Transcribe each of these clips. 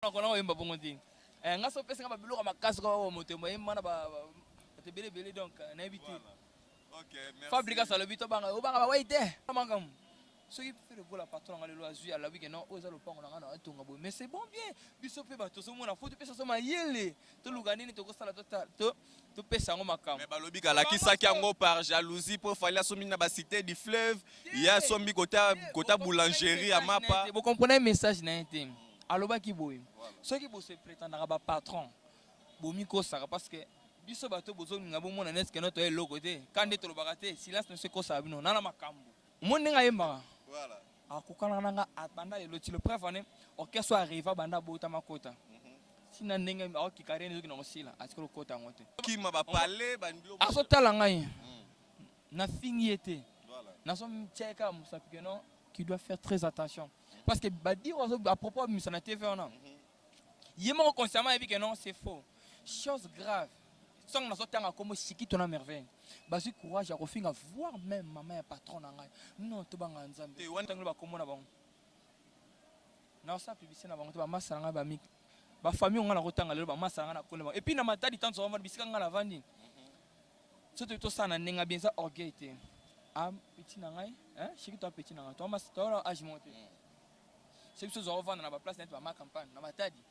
On a un bon thing. Un gaso pesa kama biloko makasi kwa motembo mana ba tebele donc na habité. OK, merci. Fabrica ça le bito banga obanga ba waite. Mangam. Ce qui fait le patron ngale lo azui à la week non oza lo pango ngana atonga bo mais c'est bon bien. Biso pe ba to so mona faut pesa so mayele. To luganini to ko sala to pesa ngo makam. Mais balobi kala ki saki yango par jalousie pour fallait so mina ba cité du fleuve, il y a son mi kota boulangerie à mapa. Vous comprenez le message na été. Aloba ki boy. Ceux qui se prétendent ba patron. Bomi ko saka parce que biso bato bozo ngabo mona net que notre logo te. Quand to lo bagate silence ne se ko sabino nana makambo. Mon nga yemba. Voilà. Akukana nanga atanda le le preuve ane orchestre arriva banda bota makota. Sina ndenge aoki karene zoki na osila asikolo kota ngote. Qui m'a ba parler bandio. Asotala ngai. Na fingi été. Voilà. Na som cheka musapike non qui doit faire très attention parce que ba dire à propos de Missana TV on a. Yemo consciemment et que non c'est faux. Chose grave. Sans na sotanga comme siki tona merveille. Basu courage à refinga voir même maman et patron na ngai. Non to banga nzambe. Te wanta ngba komona bango. Na sa publicité na bango to ba masanga ba mik. Ba famille on a rotanga le ba masanga na kolela. Et puis na matadi tant so va bisika ngala vandi. Surtout to ça na nenga bien ça orgueil te. Ah petit na ngai, hein, siki to petit na ngai. To ma to âge monté. C'est que zo vendre na ba place net ba ma campagne na matadi.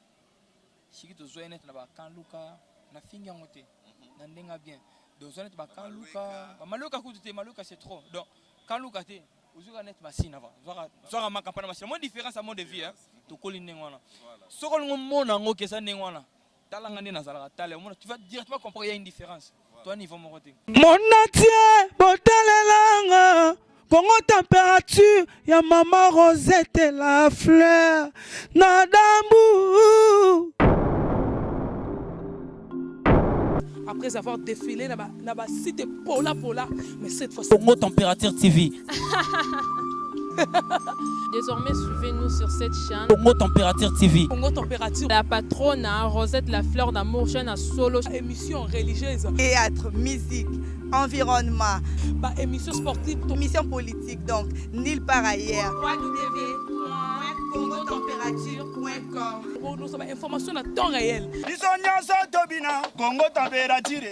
Siki to zo net na ba kan luka na fingi ngote. Na ndenga bien. Donc zo net ba kan luka, ba maluka kutu maluka c'est trop. Donc kan luka te ozuka net machine avant. Zo ma campagne machine. Mon différence à mon de vie hein. To koli ndengwana. Soko ngomona ngo kesa ndengwana. Talanga ndena zalaka tale. Tu vas directement comprendre il y a une différence. Toi niveau mon côté. Mon entier botalelanga. Congo température, ya maman Rosette la fleur, Nadambu. Après avoir défilé là-bas, cité Pola, mais cette fois Congo Température TV. Désormais, suivez-nous sur cette chaîne. Congo Température TV. Congo Température. La patronne Rosette la fleur d'amour, chaîne à solo. Émission religieuse. Théâtre, musique, environnement. Bah, émission sportive. Émission politique, donc nulle part ailleurs. www.congotempérature.com. Pour nous, ça va information à temps réel. Congo Température.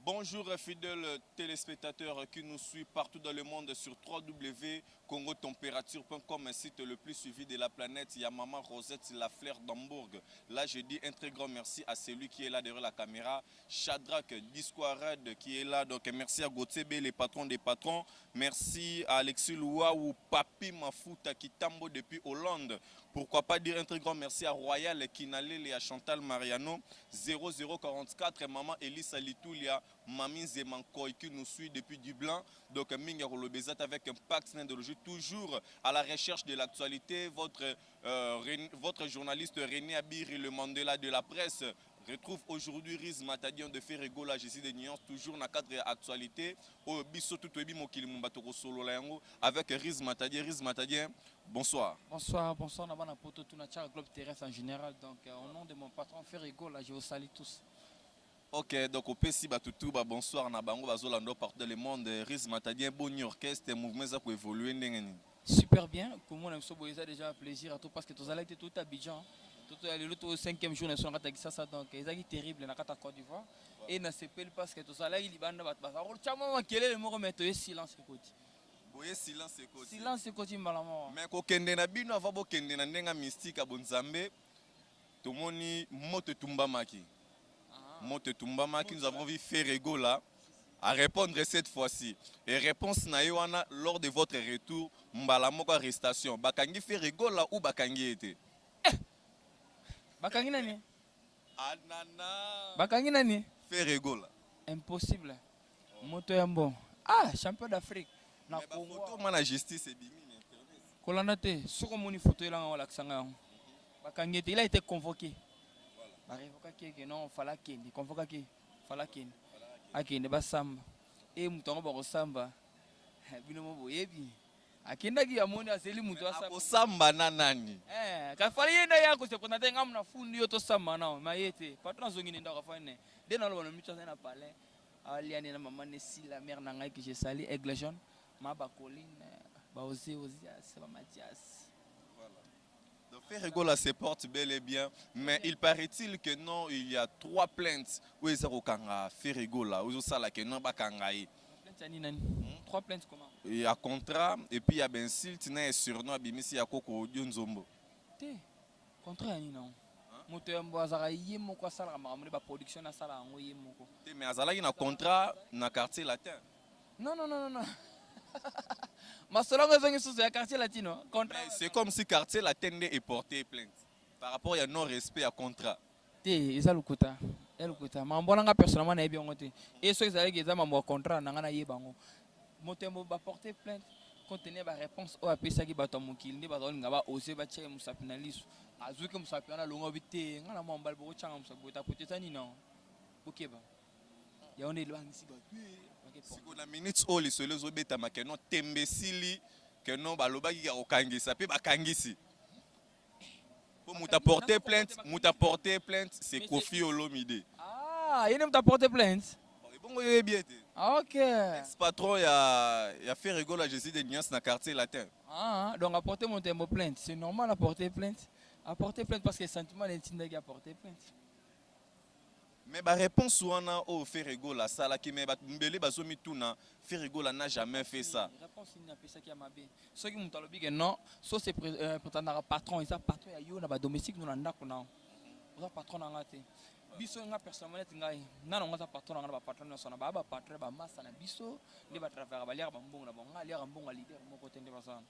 Bonjour fidèles téléspectateurs qui nous suivent partout dans le monde sur www.congotempérature.com, un site le plus suivi de la planète. Il y a Maman Rosette la fleur d'Hambourg. Là je dis un très grand merci à celui qui est là derrière la caméra, Shadrach Disquarad qui est là. Donc merci à Gauthier B, les patrons des patrons. Merci à Alexis Loua ou Papi Mafuta qui tambo depuis Hollande. Pourquoi pas dire un très grand merci à Royal Kinalele et à Chantal Mariano 0044 Maman Elisa Litoulia Mami Zemankoy qui nous suit depuis Dublin. Donc Minga Rolobezat avec un pack de jeu toujours à la recherche de l'actualité. Votre journaliste René Abiri, le Mandela de la presse, retrouve aujourd'hui Riz Matadian de Ferrego, la Jésus de Nuance, toujours dans le cadre de l'actualité. Au Bisso Tutuebi Mokili Mumbatoro Solo Layango avec Riz Matadian. Riz Matadian, bonsoir. Bonsoir, bonsoir. Nous avons poto tout notre globe terrestre en général. Donc au nom de mon patron Ferrego, là je vous salue tous. Ok, donc au PC Batutu, bonsoir Nabango Bazolando partout dans le monde. Riz Matadian, bon orchestre, mouvement ça pour évoluer. Super bien. Pour moi, c'est déjà un plaisir à tout parce que tous allez être tout à Abidjan. Tout le 5e jour, nous sommes à ça, donc c'est terrible dans la Côte d'Ivoire. Et nous sommes parce que tous allez il y a des gens qui ont mis silence écoute. Silence écoute. Silence écoute malamu. Mais ko kende na bino ava bo kende na ndenga mystique a bonzambe. Tomoni mote tumbamaki. Mote tumbamaki, nous avons vu Ferrego là à répondre cette fois-ci. Et réponse na yoana lors de votre retour mbalamoko arrestation. Bakangi Ferrego là ou bakangi était. Bakangi nani? Anana. Bakangi nani? Ferrego là. Impossible. Moto yambo. Ah, champion d'Afrique. Na Congo. Photo mana justice et bimi. Kolanda te, soko moni photo là on l'aksanga. Bakangi était, il a été convoqué. Voilà. Révoqué que non, fallait qu'il convoqué qui fallait qu'il. Akende basamba. Et mutongo ba samba. Bino mo boyebi. Akenda ki amoni aseli muto asamba. Ko samba na nani? Ka fali yenda yako se konate ngam na fundi yo to samba na mayete. Patron zongini nda ka fane. De na lo no micho na palais. Aliane na maman Nessi la mère na ngai que je sali Aigle Jaune, ma ba Colline, ba Ozé Osias, ba Mathias. Voilà. Donc Ferregola se porte bel et bien, mais il paraît-il que non, il y a 3 plaintes où ils ont Ferregola, où ils ont que non bakangaï. 3 plaintes comment? Il y a contrat et puis il y a ben silt na surnom abimisi ya koko Dionzombo. Té. Contrat ni non. Moto yambo azara yemo kwa sala makambo ba production na sala ngo yemo ko. Té mais azalaki na contrat na quartier latin. Non. Masolongo zongi sous ya quartier latino. Contrat. C'est comme si quartier latin est porté plainte par rapport à non respect à contrat. Té, eza lukuta. Elukuta. Mambo nanga personnellement na yebi ngote. Et so ezalaki eza mambo contrat nanga na yebango. Motembo ba porter plainte contenir ba réponse o apesaki bato mokili ndi bato linga ba oser ba tcheke musapi na liso azuki musapi na longo bite ngana mo mbali bo changa musapi ta poteta ni non bokeba ya on est loin ici ba siko na minutes all solo zo beta makeno tembesili que non ba lobaki ya okangisa pe bakangisi pour muta porter plainte c'est Kofi Olomide. Ah yene muta porter plainte bongo yebi ete. OK. Ex-patron, il y a fait rigoler Jésus de Nias dans le quartier latin. Ah, donc apporter mon terme plainte. C'est normal apporter plainte. Apporter plainte parce que le sentiment d'intime qui apporter plainte. Mais la réponse souvent au fait rigoler ça là qui mais mbele bazomi tuna fait rigoler n'a jamais fait ça. La réponse il n'a pas ça qui a mabé. Ceux qui m'ont dit que non, soit c'est prétendant patron, ils sont patron ya yo na ba domestique nous na ko na. Vous patron na ngate. Biso nga personnellement ngai nana nga patron nga ba patron na sona ba patron ba massa na biso ndi ba travailler ba lier ba mbongo na bonga lier mbongo leader moko tende ba sana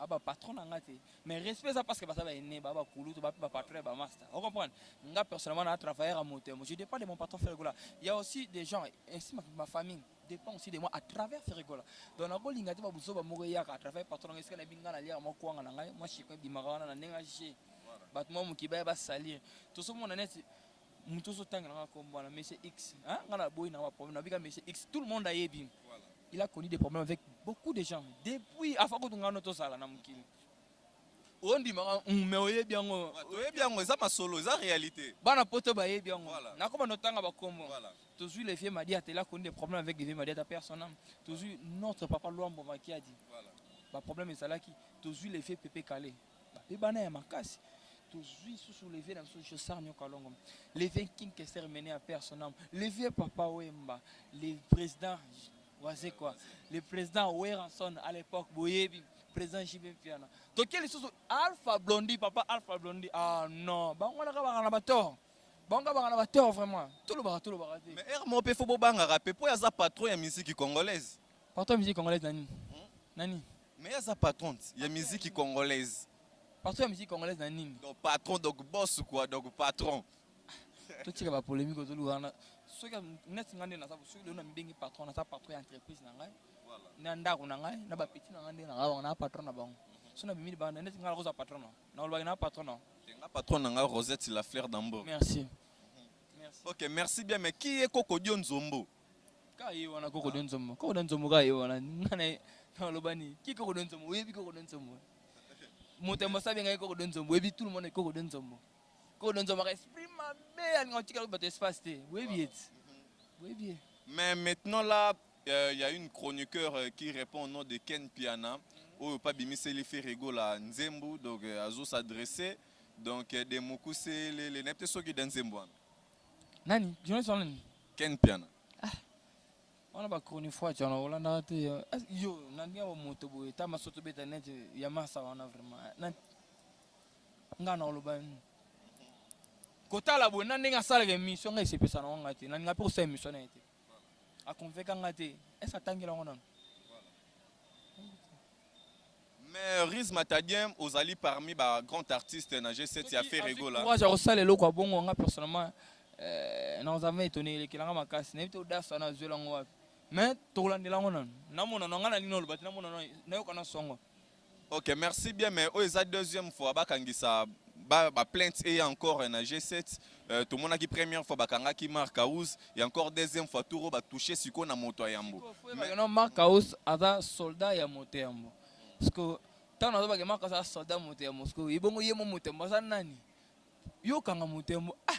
ba patron nga te mais respect ça parce que ba ça ba ene ba kulutu ba patron ba master on comprend nga personnellement na travailler à moteur je dépend de mon patron Ferregola il y a aussi des gens ainsi ma famille dépend aussi de moi à travers Ferregola donc na bolinga te ba buso ba moko ya à travers patron nga esika na binga na lier moko nga na ngai moi je suis pas bimara na nenga je bat moi mukiba ba salir tout ce monde net Moutoso Tangana comme Monsieur X, hein, Monsieur X, tout le monde a yebi. Il a connu des problèmes avec beaucoup de gens. Depuis, à Fako Tungano Tosala Namukil. On dit, mais oui, bien, ça ma solo, ça réalité. Bana poto ba yebi bien. Na comme notanga ba kombo. Toujours les filles m'a dit, il a connu des problèmes avec des filles m'a dit à personne. Toujours notre papa Luambo qui a dit. Le problème est ça là qui toujours les filles pépé calé. Et bana ma casse. Toujours soulevé dans ce sarnio kalongo. Les vieux King qui s'est mené à personne. Les vieux Papa Wemba, les présidents, c'est quoi? Le président Weranson à l'époque, Boyebi, président Jibé Piana. Donc quel est Alpha Blondie, papa Alpha Blondie? Ah non, bah on a un abatteur. Bon, on a un abatteur vraiment. Tout le bar. Mais mon père faut banga rapper pour y a patron ya musique congolaise. Patron musique congolaise nani? Nani? Mais y a patron, y a musique congolaise. Patron musique congolaise nani? Donc patron donc boss quoi, donc patron. Tout ce qui va polémique autour de l'Ouganda. Ce qui est ngandé na sabu, ce qui est un bengi patron, na sa patron entreprise na ngai. Na ndako na ngai, na ba petit na ngandé na ngai, na patron na bango. So na bimi ba na net ngala rosa patron. Na olwa na patron. Na patron na ngai Rosette la fleur d'Ambour. Merci. OK, merci bien mais qui est Koko Dionzombo? Ka yi wana Koko Dionzombo. Koko Dionzombo ka yi wana ngane na lobani. Ki Koko Dionzombo? Webi Koko Dionzombo. Motembo sabi ngai Koko Dionzombo, webi tout le monde Koko Dionzombo. Koko Dionzombo exprime ma belle ngoti ka espace té. Webi et. Mais maintenant là, il y a une chroniqueur qui répond au nom de Ken Piana. Au pas bimiseli Ferrego la Nzembo donc azo s'adresser donc des moku c'est les nepte soki dans Nzembo. Nani? Journaliste nani? Ken Piana. On a pas connu fois tu on a été yo nani ya moto boy ta masoto beta net ya masa wana vraiment. Ngana olobani. Kota la bo nani nga sala émission nga isepesa na ngati nani nga pe ko sa émission na été. A convaincre ngati est-ce atangela ngona. Mais Riz Matadien aux alliés parmi les grands artistes na G7 il a fait rigoler. Moi j'ai ça les loko bongo nga personnellement nous avons étonné que la makasi n'était au das na zela ngwa. Mais tolandela ngona na mona nga na lino lobati na mona na yo kana songo. OK, merci bien mais la deuxième fois bakangisa ba plainte et encore na G7 tout le monde qui première fois bakanga qui marque House et encore deuxième fois tout ba toucher siko na moto yambo. Mais non marque House ada soldat ya moto yambo. Parce que tant on a que marque ça soldat moto yambo parce que ibongo yemo moto mbaza nani. Yo kanga moto yambo ah.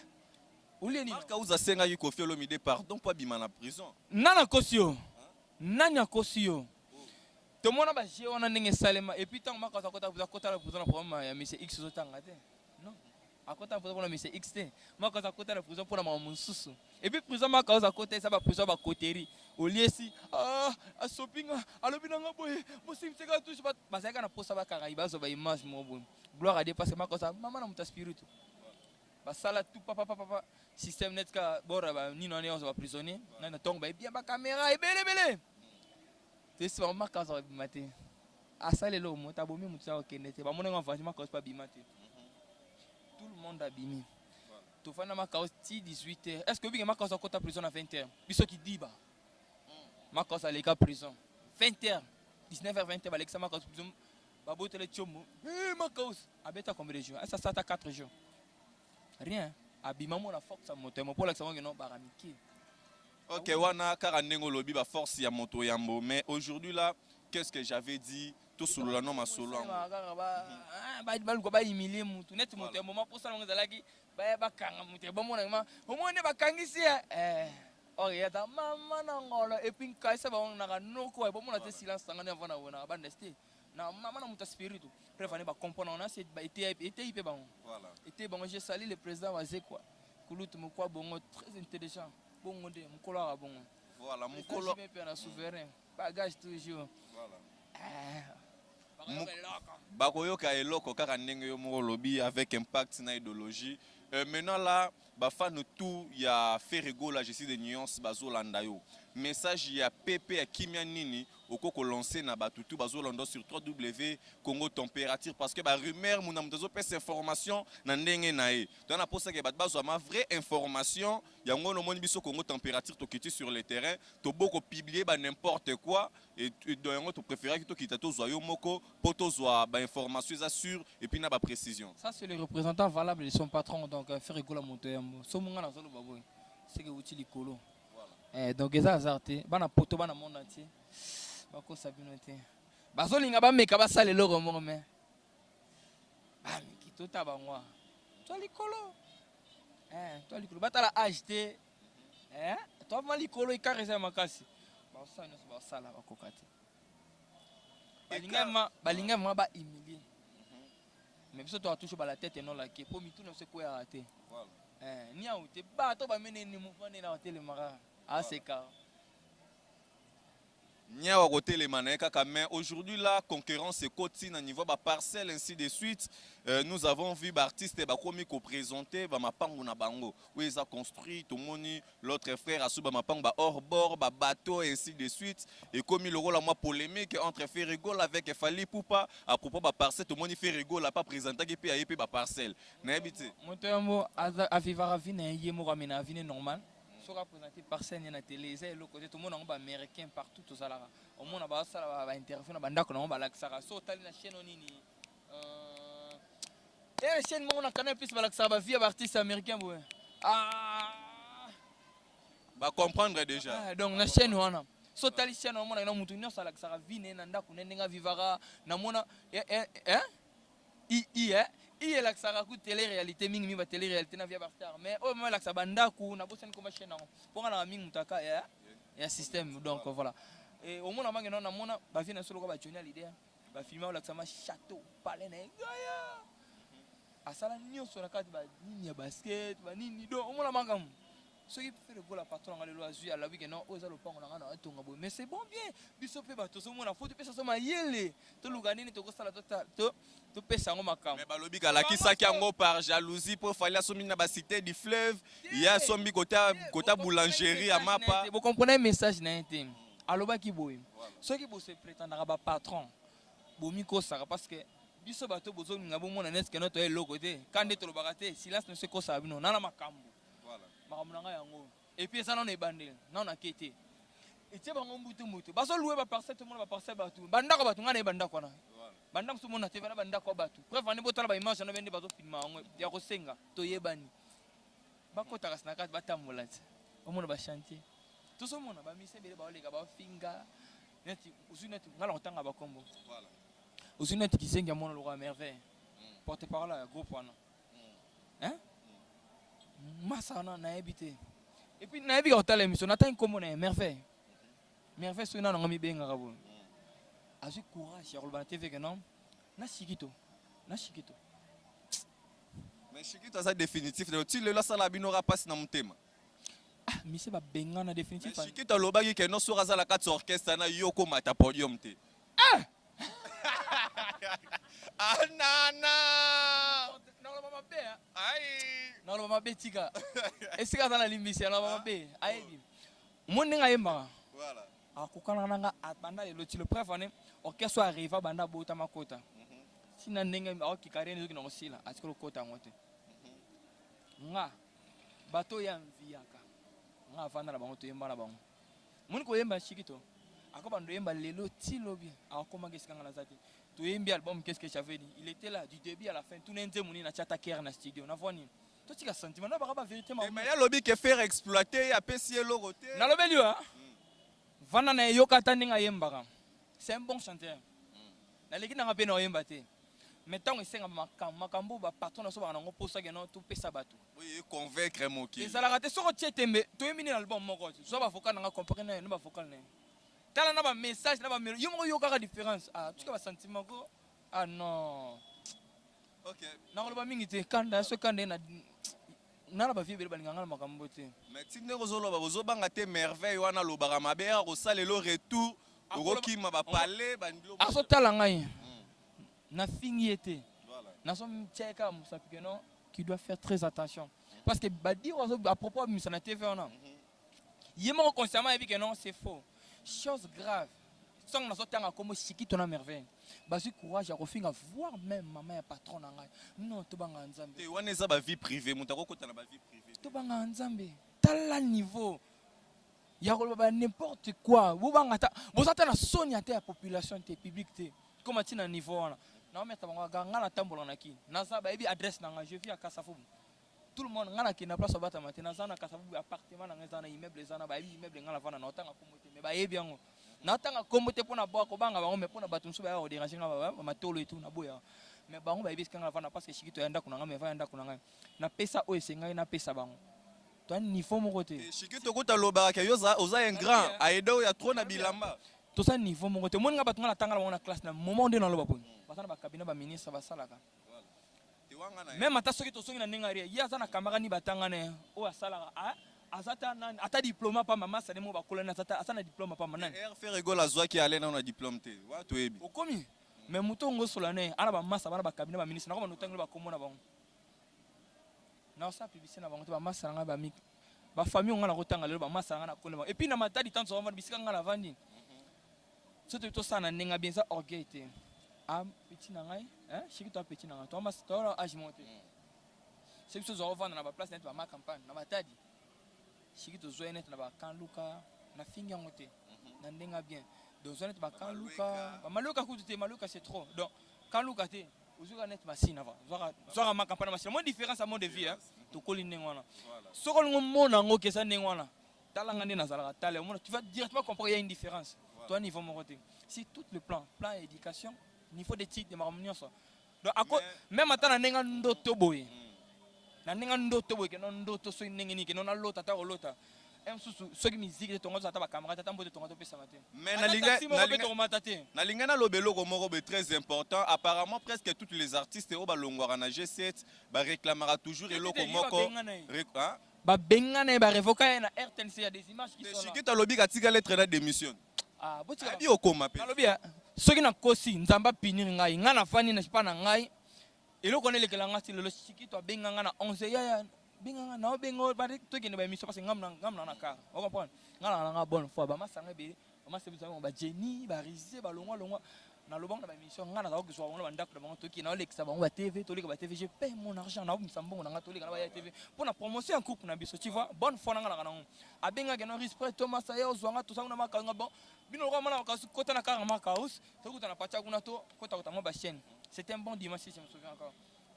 Uli ni marque House asenga yi Kofi Olomide pardon pas bima na prison. Nana kosio. Nanya kosio. tout le monde a joué on a n'engagé Salema et puis tant que quand à la prison pour moi monsieur X au temps non à côté pour moi monsieur XT moi quand à côté la prison pour moi mon sous et puis prison ma cause à côté ça va prison va côté au lieu si à shopping à l'obinanga boy moi si c'est tout bah ça quand pour ça va Caraïbes ça va image mon bon gloire à Dieu parce que ma cause maman na mon spirit bah ça là tout papa système net ka bora ba ni non on va prisonnier na tombe ba bien ba caméra et belé c'est ça ma cause va bimater à ça les lots ta bomi mutua okende te ba mon enfant ma cause pas bimater tout le monde a bimi tu fais na ma cause 18h est-ce que bien ma cause à prison à 20h biso qui dit ba ma cause à l'école prison 20h 19h 20h ba l'examen ma cause prison ba bote le chomo ma cause abeta combien de jours ça ça 4 jours rien abima mon la force à moto pour l'examen que non baramiki. OK wana kara nengo lobi ba force ya moto yambo mais aujourd'hui là qu'est-ce que j'avais dit tout solo la non ma solo ba ba humilier mutu net moto moment pour ça on zalaki ba kanga mutu ba mona ma o mone ba kangisi oriata mama na ngolo et puis kaisa ba on na noko ba mona te silence tanga ne vona wona ba ndeste na maman na muta spiritu préféré ba comprendre on a c'est ba été hype ba voilà était bon j'ai salué le président Wazé quoi kulutu mo kwa bongo très intelligent bongo de mo kola bongo voilà mo kola pe souverain bagage toujours voilà bakoyoka eloko kaka ndenge yo moko lobi avec impact na idéologie maintenant là ba fan tout ya Ferrego là je suis de nuances bazolanda yo message ya PP ya kimia nini okoko lancer na batutu bazolanda sur www.congo température parce que ba rumeur muna mutazo pesa information na ndenge na e donc na posa ke bat bazwa ma vraie information yango no moni biso Congo température to kiti sur le terrain to boko publier ba n'importe quoi et donc to préférer que to kita to zo yo moko poto zo ba information ça sûr et puis na ba précision ça c'est le représentant valable de son patron donc Ferrego la moto yambo so munga na zolo baboy c'est que uti likolo donc eza azarte bana poto bana monde entier bako sabino te bazolinga ba meka ba sale loro mo mais ba miki tota ba ngwa to likolo to likolo batala acheter to ma likolo ikareza makasi ba sala ba sala ba kokati balinga ma ba humilier mais biso to a touché ba la tête et non la queue pour mitu no se ko ya raté voilà ni a outé ba to ba mene ni mouvement na hôtel mara à ces cas Nia côté les manèques mais aujourd'hui la concurrence est continue à niveau ba parcelle ainsi de suite nous avons vu artistes ba komi ko présenter ba mapango na bango où ils a construit tout moni l'autre frère a sous ba mapango ba hors bord ba bateau ainsi de suite et comme le rôle à moi polémique entre Ferrego avec Fali Poupa à propos ba parcelle tout moni Ferrego la pas présenté qui puis ba parcelle na habité moto a vivre vie na yemo ramena vie normal sera présenté par scène na télé c'est le côté tout le monde américain partout tout ça là au monde ba ça va interview na bandako na ba laksara so tali na chaîne nini chaîne mon na canal plus ba laksara ba vie artiste américain bo ba comprendre déjà donc na chaîne wana so tali chaîne on na mutu nyonso laksara vie na ndako nenga vivara na mona il la ça raconte télé réalité mingi mi ba télé réalité na via bastar mais au moment la ça bandaku na bosen ko machine na pour na mingi mutaka ya système donc voilà et au moment mangi na mona ba vient solo ko ba journal l'idée ba filmer la ça ma château palais na ngaya asala nyonso na kati ba nini ya basket ba nini do au moment mangam ce qui fait le goal la patron ngale lo azui ala wi que non oza lo pango na na tonga bo mais c'est bon bien biso pe ba to so mona faut te pesa so ma yele to luganini to ko sala to pesa ngo makam mais balobi kala kisaki yango par jalousie pour fallait somi na ba cité du fleuve il y a somi kota boulangerie à mapa vous comprenez message na été aloba ki boy ceux qui se prétendre ba patron bomi ko sara parce que biso bato bozo nga bo mona net que notre eloko te quand to lo baraté silence ne se ko sa bino na makambo et puis ça non est bandé non a quitté et tu vas mbutu baso louer ba parcelle tout le monde ba parcelle batu banda ko batu ngana banda ko na banda ko mona te bana banda ko batu bref on est botala ba image na bende bazo filma ya ko senga to yebani bako takas na kat batambola o mona ba chantier tout so mona ba mise bele ba olega ba finga neti usuneti ngala otanga ba kombo voilà usuneti kisenga mona lo merveille porte parole à groupe wana hein Masana na habité et puis na habité hôtel émission na tan comme on est merveille sur na ngami benga kabo azwi courage ya koloba na tv ke non na shikito mais Shikito aza définitif ti lelo asala bino oka mpasi na motema mise babengana définitif Shikito alobaki ke no soki aza na kati ya orchestre na yo okomata podium te anana naloba mabe naloba mabe tika esika aza na limbisi naloba mabe ayebi mo ndenge ayembaka akokana nanga banda lelo ti le preuve ane orchestre arriva banda bota makota sina ndenge aokikari ezoki na kosila atiki lokota yango te nga bato ya mviaka nga avanda na bango toyemba na bango moni koyemba Shikito akobanda oyemba lelo ti lobi akomaki esika nga naza te toyembi album qu'est-ce que j'avais dit il était là du début à la fin tout nende moni na tiata kere na studio na voni totika sentiment na baka ba vérité ma mais ya lobi ke faire exploiter apesi eloko te nalobeli wa vanda na yoka ta ndenge ayembaka c'est un bon chanteur naleki nanga mpe na oyemba te mais ntango esenga makambo baparton na so baka nango mposaki no topesa bato convaincre mokili ezalaka te soko tie tembe toyembi nini album moko te so bavocal nanga compare na ye no bavocal na ye tala na bamessage na bamelo yo moko yokaka différence tuka basentiment ko non nakoloba mingi te kanda so kanda ye na bavie bele balinganga na makambo te mais ti ndenge ozoloba ozobanga te merveille wana alobaka mabe ya kosalelo retour okokima bapale azotala ngai nafingi ye te nazomtiaka mosapi ke non qui doit faire très attention parce que badire à propos ya bimisa na tv wana ye moko consciemment yebi ke non c'est faux chose grave songo nazotanga kombo Shikito na merveille bazwi courage ya kofinga voir même mama ya patron na ngai non tobanga nzambe te wana eza bavie privée moto akokota na bavie privée tobanga nzambe tala niveau ya koloba n'importe quoi bobanga ta bozata na soni ate ya population te public te comme atina niveau wana naometa bango nga na tambola na kini naza bayebi adresse na nga je vis à Kasavubu tout le monde nga na kini na place obata mate naza na Kasavubu appartement na nga eza na immeuble eza na bayebi immeuble nga na vana na otanga kombo te mais bayebi yango na otanga kombo te mpona boya kobanga bango mais mpona bato mosusu baya kodérange nga bamatolo etu na boya mais bango bayebi esika nga na vana parce que Shikito ya ndako na nga mais va ya ndako na ngai napesa oyo esengaki napesa bango to niveau moko te Shikito kota lobaka ke yo oza un grand aida oyo ya trop na bilamba toza niveau moko te moni nga bato nga natanga na bango na classe na moment nde naloba poni baza na bakabinet baministre basalaka même ata soki tosongi na ndenge aria ye aza na kamara ni batanga na ye oyo asalaka azata nani ata diplôme pamba masane mo bakolani aza na diplôme pamba nani faire egole azwaki ale na diplôme te wa toyebi okomi mais moto ngosola ne ana bamasa bana bakabinet baministre nakoma notangeli bakombo na bango naosala publicité na bango te bamasa na ngai bamiki bafamille onga na kotanga lelo bamasa na ngai na kole bango epuis na matadi tanto sovana bisika ngai na vandi soki tosala na ndenge bien eza orgueil te petit na ngai Shikito petit na ngai toala age mo te soki biso ozwa ovanda na baplace nete bama campagne na matadi Shikito ozwa nete na bakanluka nafingi yango te na ndenge bien donc ozwa nete bakanluka bamaluka kutu te maluka c'est trop donc kanluka te ozwaka nete masine ava zwaka ma campagne masine mo différence ya mode de vie tokoli ndenge wana soko olingo mona yango kesa ndenge wana talanga nde nazalaka tala omona tu vas directement comprendre il y a une différence toi niveau moko te si tout le plan éducation niveau d'étude de makambo nyonso donc même ata na ndenge ndoto boye na ndenge ndoto boye keno ndoto soki ndenge nini keno nalota ata kolota mosusu soki miziki te tongo ata bacamarade ata mbote tongo topesama te mais nalingai naloba eloko moko be très important apparemment presque tous les artistes oyo balongwaka na G7 baréclamaka toujours eloko moko babenga na ye barevoka ye na RTNC ya des images qui sont là Shikito alobi katika lettre na démission abi okoma pe nalobi soki nakosi nzambe apinir ngai ngai nafandi na sipa na ngai eloko na elekela ngai ti lelo Shikito abenga ngai na 11 yaya benga na obenga tokende baémission parce que ngamna na kar ocomprendre ngana nanga bonne fois bamasanga ebele bamasebisa bango bajeni barise balongwa nalobanga na baémission ngana nazala kozwa bango na bandako na bango toki naolekisa bango batv toleka batv je paye mon argent naobimisa mbongo nanga toleka na baya tv mpo na promotion ya groupe na biso tu vois bonne fois nanga nanga nango abengaki no respect Thomas aye ozwanga tosango na makaus nga bon bino lokwa mwana makaus kota na kar makaus tokuta na patia kuna to kota kota mo bachaîne c'était un bon dimanche si je me souviens encore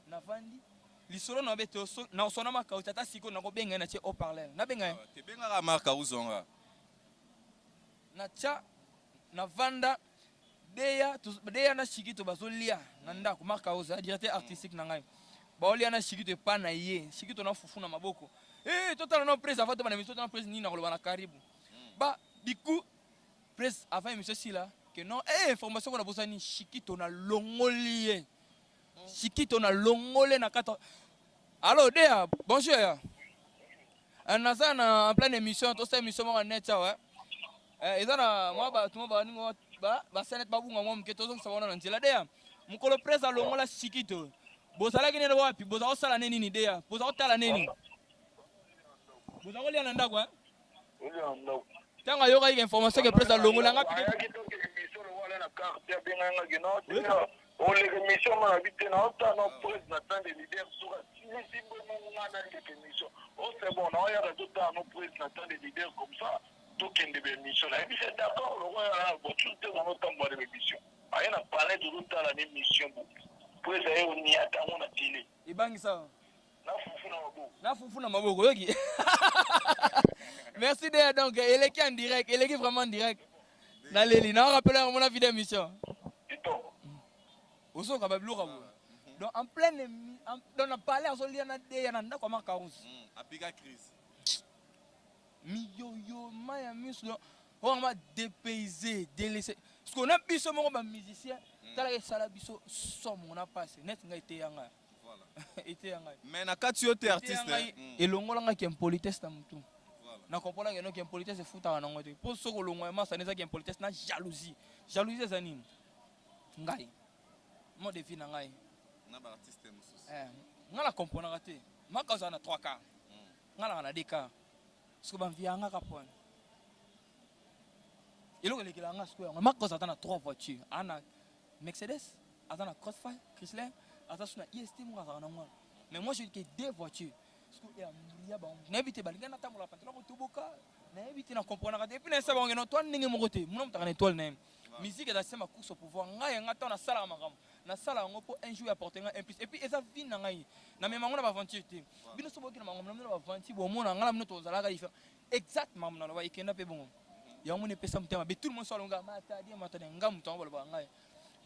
navandi lisolo na beto na osona makauta ata siko na kobenga na tie au parleur na benga te benga marka uzonga na cha na vanda deya na Shikito bazolia na ndako marka uza directeur artistique na ngai baolia na Shikito epa na ye Shikito na fufu na maboko totala na presse avant na émission na presse ni na koloba na karibu ba biku presse avant émission sila que non information qu'on a besoin ni Chikito na longoli Chikito na longole na kata. Allô Dea, bonjour ya. Nazana en pleine émission, tout ça émission en net ça ouais. Ezana moi ba tout ba ningo ba senet ba bunga mom ke to zo sabona nzela Dea. Mukolo presa longola Chikito. Bozala kine wapi? Bozala sala nini Dea? Bozala tala nini? Bozala lia nanda kwa? Tanga yoga ile information que presa longola nga pike. On les émissions, on a vite dans nos présidents des leaders sur émission. Oh, c'est bon, on a tout dans nos présidents des leaders comme ça, tout qui est des émissions. Et puis c'est d'accord, le roi a tout dans notre temps de l'émission. Rien à parler de tout dans l'émission. Président, on y attend, on a télé. Et bang ça. Na fufu na maboko. Ok. Merci Déa donc, elle est en direct, elle est vraiment en direct. Na Leli, na rappelé mon avis d'émission. Oso ka bablu ka bo. Donc en pleine on a parlé à Zolia na Déa na ndako ma kaus. Apika crise. Mi yo maya muslo. On m'a dépaysé, délaissé. Parce qu'on a biso mo ba musicien, tala ke sala biso somme on a passé. Net nga été yanga. Voilà. Été yanga. Mais na kati yote artiste. Et longola nga ki impolitesse ta mutu. Na comprendre que non qui impolitesse futa na ngote. Pour ce que longola ma ça neza ki impolitesse na jalousie. Jalousie za nini? Ngai. Mo défi na ngai. Na ba artiste mususu. Ngala comprendre raté. Ma cause na 3 cas. Ngala na 2 cas. Ce que ban vianga ka pon. Et là, il y a un cause à 3 voitures. Ana Mercedes, Azana Crossfire, Chrysler, Azana IST, mais moi je dis que 2 voitures. Parce que il y a n'invite pas, il y a un temps où la pantalon est tout boca, n'invite pas à comprendre. Et puis, ça va, on a toi, n'ingé mon côté, mon nom t'as une étoile même. Musique est assez ma course au pouvoir. N'aïe, on attend la salle à ma gamme. La salle on peut un jour apporter un plus. Et puis, ça vient n'aïe. Na même on a pas vendu. Bien sûr, que na on a vendu. Bon, on a ngala mno to zala ga différent. Exactement, on a va ikena pe bon. Il y a un peu de temps, mais tout le monde soit longa,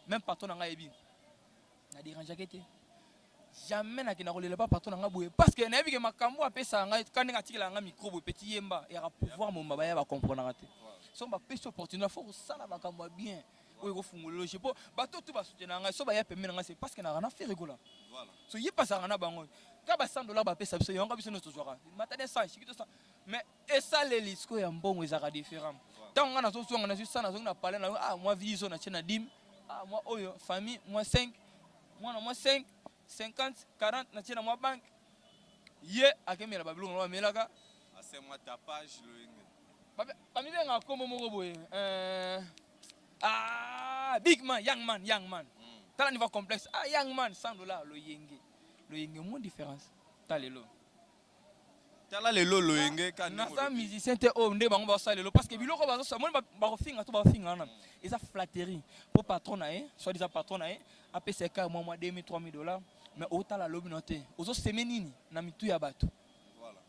même patron n'a pas été. N'a dérangé que jamais n'a pas pas patron n'a pas parce que n'a vu que ma cambo a fait ça quand il a tiré la micro petit yemba et à pouvoir mon mabaya va comprendre raté. So ma pêche opportunité faut ça la cambo bien. Oui au fond le je pas bateau tout va soutenir nga so ba ya permis nga c'est parce que n'a rien fait rigola. Voilà. So y pas ça na bango. Ka ba $100 ba pesa biso yonga biso no tozwaka. Matane ça chikito ça. Mais et ça les lisco ya mbongo ezaka différent. Tant on a so na ça na parler na moi vision na chena dim. Moi oyo famille moi 5 moi 5 50 40 na chena moi banque. Ye akemela bablu no melaka. Assez moi tapage le ngé. Ba mi nga ko mo boye. Big man, young man. T'as un niveau complexe. Young man, $100 le yenge. Le yenge, moins différence. T'as les lots. T'as là les lots, le yenge. Nasa musicien, t'es homme, on va ça les lots. Parce que bilo ko bazo ça, moi ba finga tout ba finga na. Et ça flatterie. Pour patron na soit disant patron na APCK moi $2,000 $3,000. Mais autant la lobby noté. Ozo semenini na mitu ya bato. Voilà.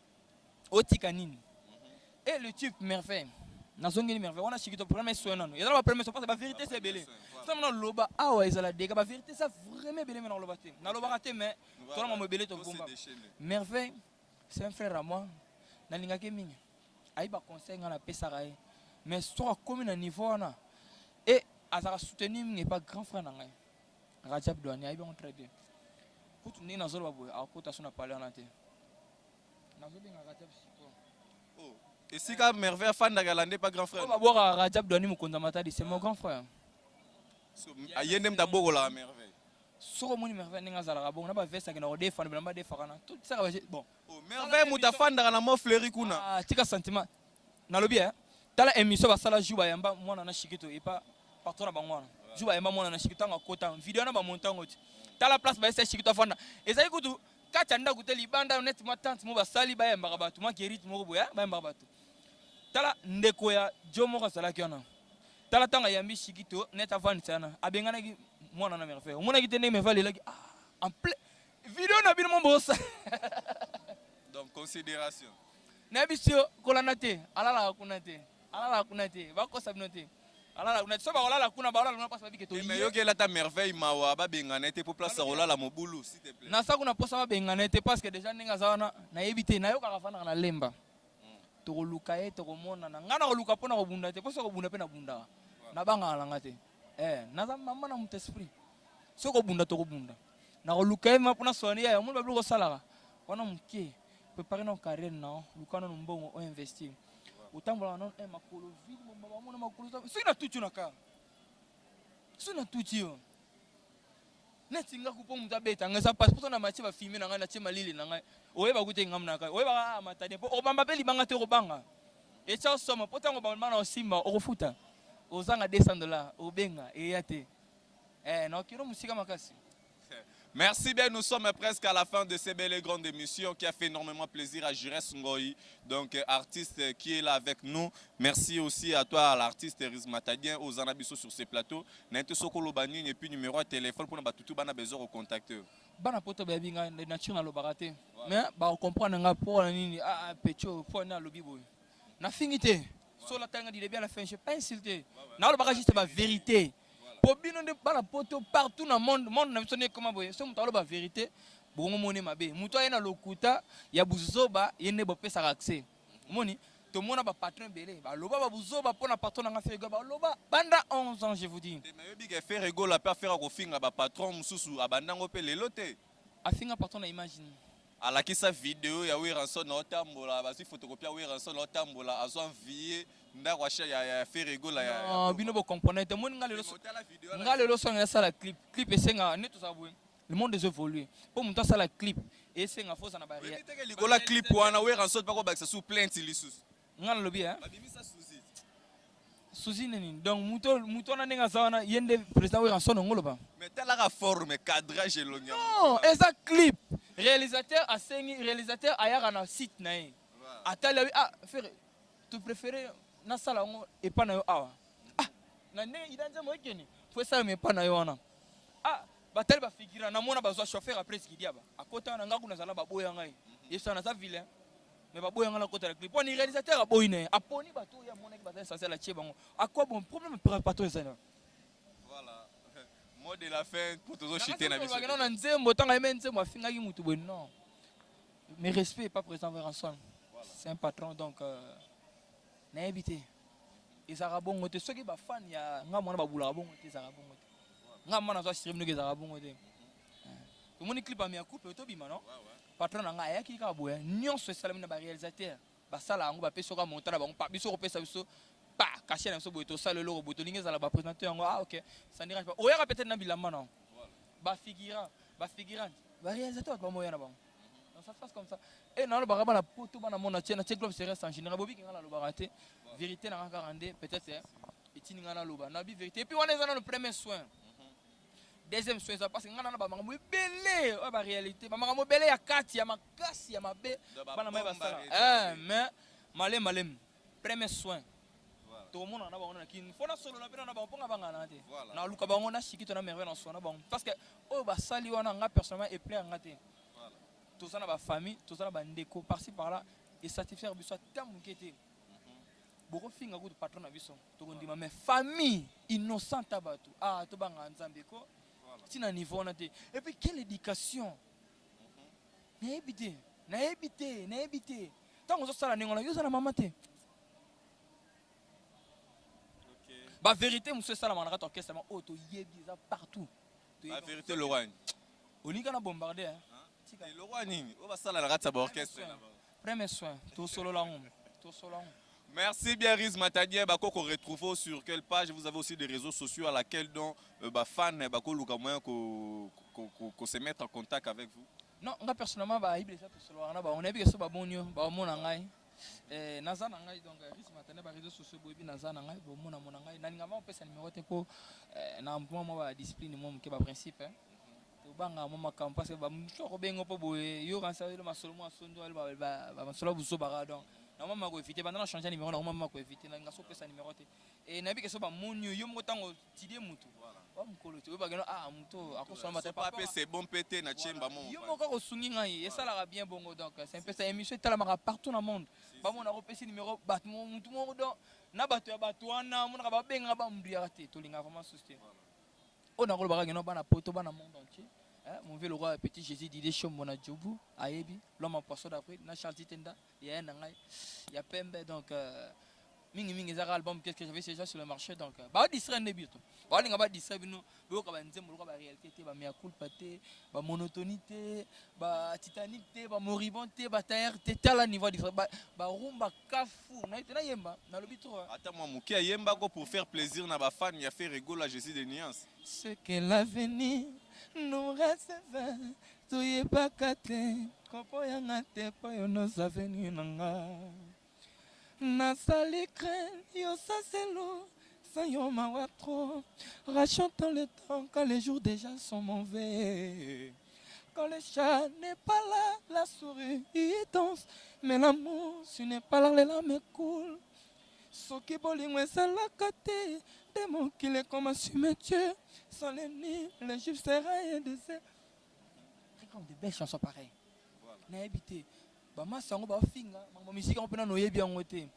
Otika nini. Et le type merveille. Nazongeli merveille on a chikito premier soin il y a la première parce que la vérité c'est belé ça maintenant loba ouais ils la dégâts la vérité ça vraiment belé maintenant loba té na loba raté mais toi moi belé to bomba merveille c'est un frère à moi na lingake mingi aiba conseil ngana pesa raé mais soit comme na niveau na et azara soutenir n'est pas grand frère na ngai Rajab Douani aiba on très bien kutu ni na zolo baboy akota sona parler na té na zo benga Rajab oh. Et si quand merveille fan d'Agalande pas grand frère. On va voir à Rajab Douani Mukonda Matadi, c'est mon grand frère. Ayendem d'abord la merveille. Sur mon merveille n'enga zala bon, on a pas fait ça que nous défendre, mais on a défendre. Tout ça va bon. Merveille muta fan d'Agana mo fleuri kuna. Tika sentiment. Na lobi hein. Tala émission ba sala juba yamba mwana na shikito et pas patron na bangwana. Juba yamba mwana na shikito nga kota. Vidéo na ba montant ngoti. Tala place ba ese shikito fanda. Ezali kutu kachanda kuteli banda net ma tante mo ba sali ba yamba ba tuma kerit mo boya ba yamba ba. Tala ndeko ya Jomo Kasala kiona. Tala tanga yambi shikito neta van sana. Abengana ki mwana na merveille. Mwana ki tene merveille lagi en plein vidéo na bin mon boss. Donc considération. Na bisio kolanate alala kunate. Alala kunate. Ba ko sabinote. Alala kunate. So ba alala kuna ba alala kuna passe ba biketo. Mais yo ke la ta merveille mawa ba bengana te pour place rola la mobulu s'il te plaît. Na sa kuna posa ba bengana te parce que déjà ninga zawana na yebite na yo ka fana na lemba. Tokoluka ye tokomona na ngana koluka pona kobunda te poso kobunda pe na bunda na banga langa te naza mama na mutu esprit soko bunda to bunda na luka ma pona sonia ya mun bablu ko salaka wana muke préparer nos carrières non lukana no mbongo o investir utambola non makolo vide mo baba mona makolo sina tutu na ka sina tutu yo netinga kupo mutu abeta ngasa passeport na machi ba filmer na nga na chema lili na nga oyeba kute ngamna ka oyeba matade po obamba pe libanga te robanga et ça somme potango ba mana osimba okofuta ozanga $200 obenga eyate non kiro musika makasi. Merci bien, nous sommes presque à la fin de cette belle et grande émission qui a fait énormément plaisir à Jires Ngoyi, donc artiste qui est là avec nous. Merci aussi à toi, à l'artiste Riz Matadien, aux Anabiso sur ces plateaux. N'importe Soko Lobani et puis numéro de téléphone pour nous tout bana besoin de contacter. Bana poto ba binga de nature na lobarate. Mais ba comprendre nga pour nini pecho pour na lobibo. Na finité. Sur la tanga dit bien la fin, je pas insulté. Na lo bagage c'est la vérité. Pour bien de bana poto partout dans le monde na sonné comment boye. So mutalo ba vérité. Bongo mone mabe. Muto ena lokuta ya buzoba yene bo pesa accès. Moni to mona ba patron belé. Ba loba ba buzoba pona patron nga faire ba loba banda 11 ans je vous dis. Mais big faire rigolo la pas faire ko finga ba patron mususu abandango pe lelote. Afinga patron na imagine. Alaki sa vidéo ya Wiranson na otambola basi photocopie Wiranson na otambola azo envier ndako acha ya faire rigolo ya. Non bino bo componente mon ngalelo songa ça la clip esenga neto sabwe. Le monde est évolué. Pour monter ça la clip et esenga faut ça na barrière. Mais la clip wana Wiranson pas ko ba sa plainte lisus. Ngala lobi hein. Ba bimisa suzi. Suzi nini. Donc muto na ninga sawana yende président Wiranson ngoloba. Mais telle la forme cadrage l'onya. Non, et ça clip. Réalisateur a saigné, réalisateur a yara na site na ye. Atala faire tu préférer na sala ngo et pas na yo awa. Na ne idanza mo keni. Faut ça mais pas na yo wana. Batel ba figura na mona bazwa chauffeur après ce qu'il dit aba. Akota na ngaku na zala ba boya ngai. Yeso na sa vilain. Mais ba boya ngala kota la clip. Poni réalisateur a boyine. Aponi bato ya mona ki bazali censé la tche bango. A quoi bon problème pas toi ça. Voilà. Mot de la fin pour tous chiter na biso. Non nzembo tanga yeme nzembo afinga ki mutu bon non. Mais respect pas présent vers ensemble. C'est un patron donc na éviter. Et ça rabongo te ceux qui ba fan ya nga mona ba bula rabongo te ça rabongo te. Nga mona zo stream no ke za rabongo te. To moni clip a mi couple to bima non. Patron nga ya ki ka boya nyonso salami na ba réalisateur. Ba sala ngo ba peso ka monta na bango pa biso ko pesa biso. Pa caché na so boito ça le logo boito ninga za la ba présenter ngo OK. Ça n'ira pas. Oya peut-être na bilamba non. Ba figurant, ba réalisateur ba moya na bango. Donc ça se passe comme ça. Et non le baraba na poto bana mona tiena check club c'est en général bobi ki ngala lo baraté. Vérité na ka rendre peut-être etini ngana lo ba na bi vérité. Et puis on est dans le premier soin. Deuxième soin ça parce que ngana na ba mangambo belé ba réalité. Ba mangambo belé ya kati ya makasi ya mabe bana mai ba sala. Mais malem premier soin. Tout le monde en a besoin qui faut na solo na bina na ba ponga banga na te. Na luka bango na shikito na merveille na sona bango parce que oh ba sali wana nga personnellement et plein ngate. Tout ça na ba famille, tout ça na ba ndeko par-ci par-là et satisfaire biso tamu kete. Boko finga go patron na biso. To ndima mais famille innocente abatu. To banga nzambe ko. Tina niveau na te. Et puis quelle éducation. Na éviter. Tant on ça la ningola yo ça na mama te. La vérité, monsieur Salamandra, orchestre, auto yébiza partout. La vérité, le roi. On y a bombardé. Le roi, on va saler la rate à orchestre. Premier soin, tout solo là. Merci bien, Riz Matadien. Bako qu'on retrouve sur quelle page? Vous avez aussi des réseaux sociaux à laquelle donc fans bako luka moyen qu'on se mettre en contact avec vous. Non, moi personnellement, on a vu que ça va bon mieux, mon angai. Naza nangai donc Riz Matadien ba réseaux sociaux bobi naza nangai bo mona mona ngai nani ngama pesa numéro te ko na moi ba discipline moi ke ba principe to banga mo makam parce que ba mshoko bengo po boye yo kan sa le masolo mo sondo ba masolo buso ba donc na mama ko éviter banda na changer numéro na mama ko éviter na ngaso pesa numéro te et na bi ke so ba monyo yo mo tango tidie mutu ba mukolo te ba geno mutu akoso mata pas c'est bon pété na chemba mon yo mo ko sungi ngai et ça la bien bongo donc c'est un peu ça émission tala partout dans le monde ba mo na repesi numéro bat mutu mo do na bato ya bato wana mo na ba benga ba mdu ya te to linga vraiment soucier on a ba geno ba na poto ba na monde entier mon vélo roi petit Jésus d'idée chez mona jobu ayebi l'homme en poisson d'après na Charles Tenda il y a un ngai il y a Pembe donc mingi ezaka album qu'est-ce que j'avais déjà sur le marché donc ba distraire ne bito ba linga ba distraire bino bo ka ba nzembo ko ba réalité te ba mea culpa te ba monotonité ba Titanic te ba moribond te ba taire te tala niveau ba rumba kafu na itena yemba na lobito attends moi mukia yemba ko pour faire plaisir na ba fan ya fait rigola Jésus de nuances ce que l'avenir nous réserve toye bakate kopo yanga te po yo nos avenir nanga Nasali crainte, yo ça c'est l'eau, sans yo mawa trop. Rachantant le temps quand les jours déjà sont mauvais. Quand le chat n'est pas là, la souris y danse. Mais l'amour, si n'est pas là, les larmes coulent. Ce qui boling, c'est la côté. Des mots qui les commencent à me tuer. Sans les nids, les juifs seraient des airs. Regarde des belles chansons pareilles. N'a habité. Ba masango ba finga ma musique on pena no yebi yango te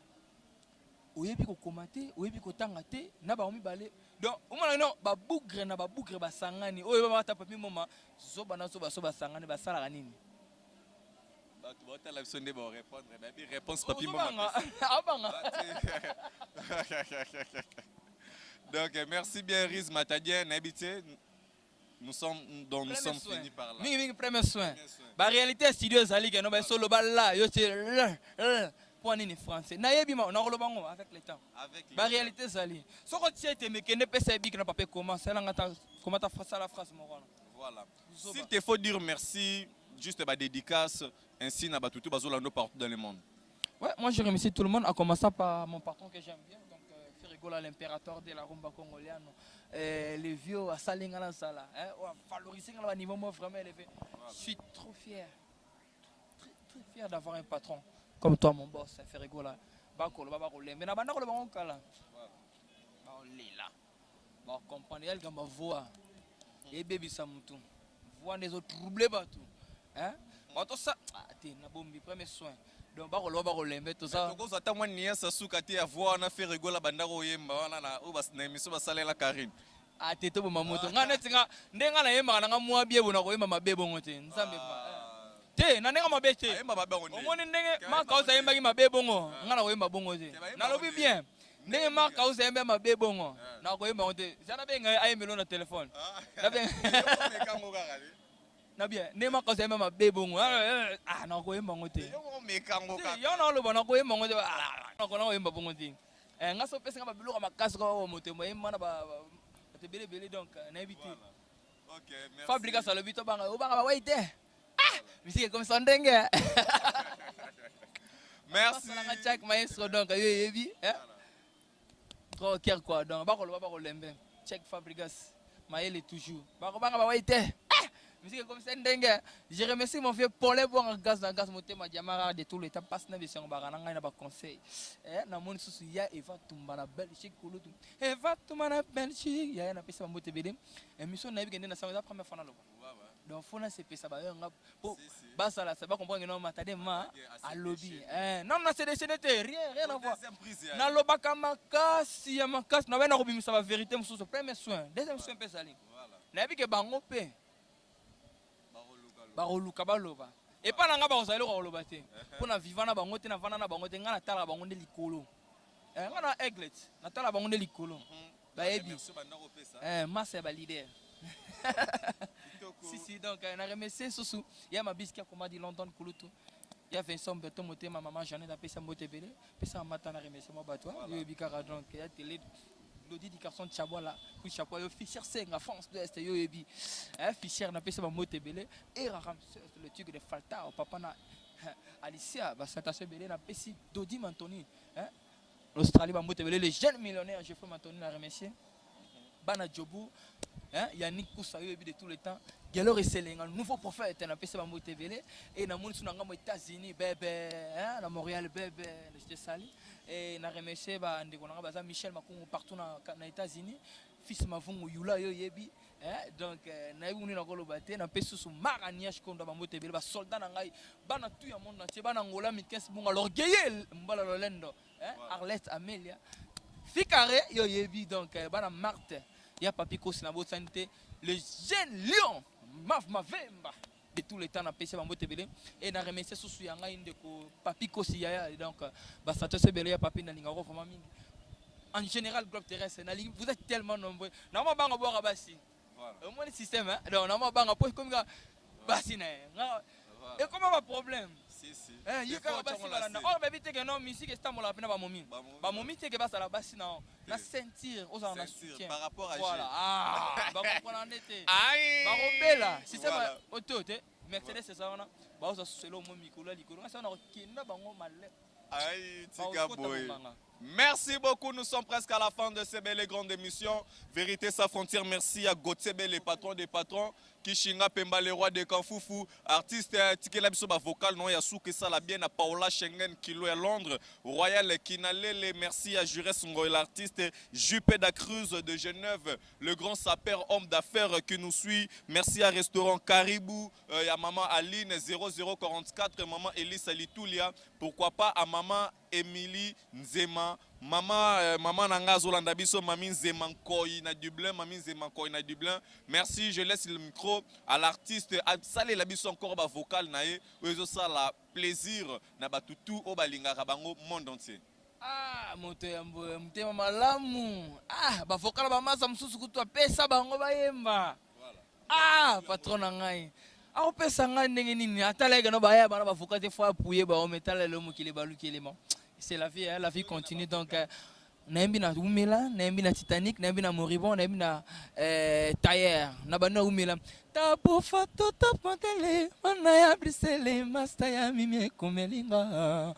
oyebi ko komate oyebi ko tanga te na ba omi balé donc omona no ba bougre na ba bougre ba sangani oyo ba tapa pi moma so bana so ba sangani ba sala nini ba tu ba la sonde ba répondre ba bi réponse papi moma abanga donc merci bien Riz Matadien habité. Nous sommes finis par là. Mingi premier soin. Ba réalité studio zali que no ba solo ba là yo c'est point ni français. Na yebi ma na ko bango avec le temps. Ba réalité zali. So ko tie te mekene pesa bi que na papa comment ça comment ta phrase la phrase mo voilà. S'il te faut dire merci juste ba dédicace ainsi na ba tutu bazolando partout dans le monde. Ouais, moi je remercie tout le monde à commencer par mon patron que j'aime bien donc Ferigola l'impérateur de la rumba congolienne. Les vieux à Salingala Sala, valoriser à un niveau vraiment élevé. Je suis trop fier, très fier d'avoir un patron comme toi, mon boss, Ferigola. Bakolo, Babarolé, mais n'abandonne pas le bon cala. Lila, bon comprendre elle comme voix. Et baby Samutu, voix des autres troublés partout. Hein? Tout ça, t'es na bombi premier soin. Donc Babarolé, mais tout ça. Parce que ça moi nié ça sous kati à voix na Ferigola bandaro yemba wana na ou bas na émission basale la Karine. Teto bo mamoto ngana tinga ndenga na yemba na mwa biebo na ko yemba mabebo ngote nzambe ba te na ndenga mabete yemba mabebo o moni ndenge ma kauza yemba ki mabebo ngo ngana ko yemba bongo te na lobi bien ndenge ma kauza yemba mabebo ngo na ko yemba ngote jana benga ayemelo na téléphone na benga mekango kakali na bien ndenge ma kauza yemba mabebo ngo na ko yemba ngote yo mekango kakali yo na lo bona ko yemba ngote na ko yemba bongo te ngaso pesa nga babilo ka makasi ko motembo yemba na ba belé donc na évité. OK, merci. Fabrica ça le bito banga o banga ba waite. Musique comme ça ndenge. Merci. Na check maestro donc yo yebi trop ker quoi donc ba ko lembe. Check Fabricas. Maël est toujours. Ba banga ba waite. Musique comme ça ndenge. Je remercie mon vieux Paul pour gaz motema diamara de tout le temps passe na biso ba na ngai na ba conseil. Na moni susu ya Eva Tumba na Belgique kulutu. Eva Tumba na Belgique ya na pesa mote bede. Émission na bikende na la première fois na loba. Donc faut na se pesa ba nga pour basa la ça ba comprendre non matade ma à lobby. Non na c'est rien à voir. Na loba kama kasi ya makasi na na robimisa ba vérité mususu premier soin. Deuxième soin pesa li. Na bike bango pe. Baroluka baloba et pas nanga ba ozali ko loba te pona vivana bango te na vana na bango te ngana tala bango nde likolo ngana eglet na tala bango nde likolo ba yebi massa ba leader si donc na remercier susu ya mabiski akoma di London kulutu ya Vincent Beto motema maman Jeanne da pesa mote belé pesa mata na remercier mo batwa yo bikara donc ya télé l'audit du garçon de Chabola, puis Chabola, officier Senga, France de l'Est, Yoébi, officier n'a pas sa moto belé, et Raram, le tigre de Falta, papa na Alicia, Santa Sebele, n'a pas si Dodi Mantoni, l'Australie, va moto belé, les jeunes millionnaires, je fais Mantoni la remercier, Bana Djobou, Yannick Koussa, Yoébi de tout le temps, Gelo Risseling, un nouveau prophète, n'a pas sa moto belé, et n'a mon sounanga aux États-Unis, bébé, à Montréal, bébé, j'étais sali. Et na remercier ba ndeko na baza Michel Makungu partout na États-Unis fils mavungu yula yo yebi donc na yuni na koloba te na pesu su maraniage konda ba motebele ba soldat na ngai bana tu ya monde entier bana ngola mikes bunga l'orgueil mbala lolendo Arlette Amelia Fikare yo yebi donc bana Marthe ya papi kosi na bo santé le jeune lion Mavemba de tout le temps na PC bango tebele et na remercier susu yanga inde ko papi kosi ya donc basato sebele ya papi na lingaro vraiment mingi. En général globe terrestre na ligne vous êtes tellement nombreux. Na ma banga boka basi. Voilà. Au moins le système hein. Donc na ma banga po comme basi na. Et comment va problème? Si. Il ka basi balanda. Oh baby te que non musique est mo la pena ba momi. Ba momi te que basa la basi na. Na sentir aux en soutien par rapport à voilà. Ah, ba comprendre ndete. Ba robela, système auto te. Mercedes c'est ça on a. Ba osa selo mo mikolo likolo. Ça on a kenda bango malé. Aïe, tika boy. Merci beaucoup, nous sommes presque à la fin de ces belles et grandes émissions. Vérité sans frontières, merci à Gauthier les patrons des patrons. Kishinga Pemba, le roi de Kanfoufou, artiste Tikela Bisoba vocal, non Yasuke Salabien, à Paola Schengen, Kilo à Londres, Royal Kinalele, merci à Jurès Ngoy, l'artiste Juppé Cruz de Genève, le grand sapeur homme d'affaires qui nous suit. Merci à Restaurant Caribou, à maman Aline 0044, maman Elise Alitoulia, pourquoi pas à maman Émilie Nzema, maman Nanga Zolanda Biso, Mami Nzema Koy na Dublin, Mami Nzema Koy na Dublin. Merci, je laisse le micro à l'artiste. Salé la biso encore ba vocal nae, ozo ça la plaisir na batutu o balinga rabango monde entier. Ah, moto ya mtema malamu. Ah, ba vocal ba masa msusu kutu pesa bango bayemba. Ah, patron na ngai. Ah, pesa ngai ndenge nini atalega no baya bana ba vocal te fois appuyer ba o metala le mukile baluki élément. C'est la vie, hein, la vie continue donc naimbi na umela, naimbi na Titanic, naimbi na Moribond, naimbi na Tailleur, na bana umela. Tapo fato tapotele, manaya brisele, masta ya mimi kumelinga.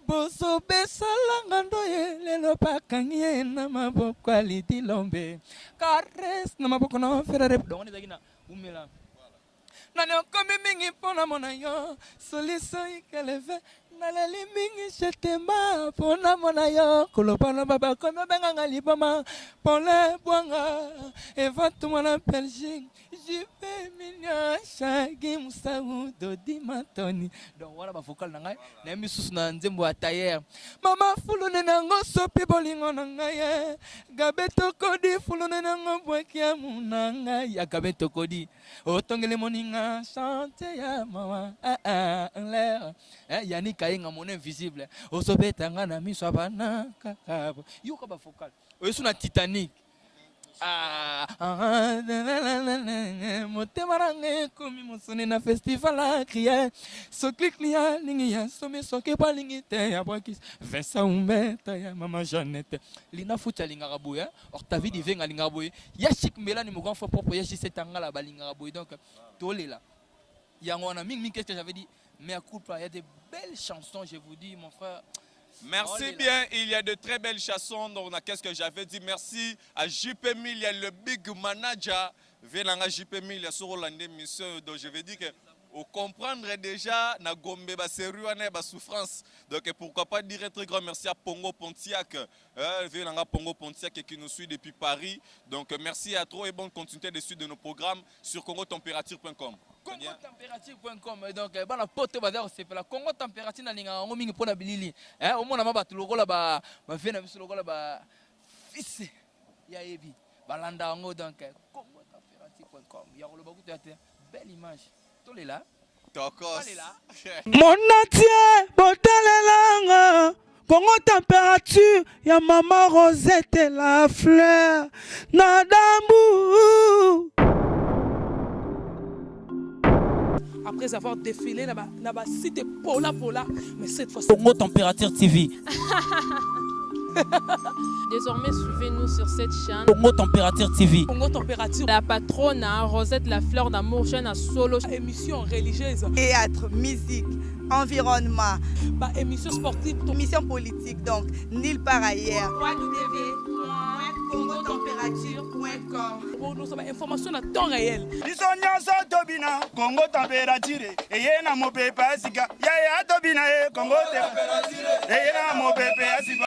Boso besala ngandoye, lelo pakanye na maboko aliti lombe. Caresse na maboko na ferare. Donc on est na umela. Nani okomi mingi pona mona yo, solution ikeleve. Nalali mingi chetema pona mona yo kolopana baba kono benganga liboma pole bwanga evatu mona Belgique jipe minya shagi musawu dodi matoni donc wala ba vocal na ngai na misusu na nzembo ya Tailleur mama fulune nango sopi bolingo na ngai gabeto kodi fulune nango bwekia munanga ya gabeto kodi otongele moninga chante ya mama l'air yani kainga mon invisible osobetanga na miso abana kakabo yuko ba vocal oyesu na Titanic motema range komi musuni na festival kriya so kliknia lingi ya somi soke balingi te ya bwakis vesa umeta ya mama Jeannette lina futa linga boye Octavie divenga linga boye ya chic melani mo grand frère propre ya setanga la balinga boye donc tolela yango on a mingi qu'est-ce que j'avais dit mais à coup il y a de belles chansons je vous dis mon frère. Merci bien, il y a de très belles chansons. Donc, qu'est-ce que j'avais dit? Merci à JP Mil, il y a le big manager. Venanga JP Mil, il y a sur l'année mission. Donc, je vais dire que au comprendre déjà, na gombe ba sérieux ba souffrance. Donc, pourquoi pas dire un très grand merci à Pongo Pontiac. Venanga Pongo Pontiac qui nous suit depuis Paris. Donc, merci à toi et bonne continuité de suite de nos programmes sur congotempérature.com. Congotempérature.com donc bana pote bazar c'est la Congo température na linga ngo mingi pona bilili au mona mabatu lokola ba vena biso lokola ba fils ya yebi balanda ngo donc congotempérature.com ya lo bakutu te belle image tolela mon atier botalelanga Congo température ya mama Rosette la fleur na dambu. Après avoir défilé là-bas, c'était Pola, mais cette fois-ci. Congo Température TV. Désormais, suivez-nous sur cette chaîne. Congo Température TV. Congo Température. La patronne Rosette la fleur d'amour, chaîne à solo. Émission religieuse. Théâtre, musique, environnement. Bah, émission sportive. Émission politique, donc nulle part ailleurs. www.congotempérature.com. Pour nous avoir information à temps réel. biso nyonso tobina Congo température eyena mopepe asika yaya tobina Congo température eyena mopepe asika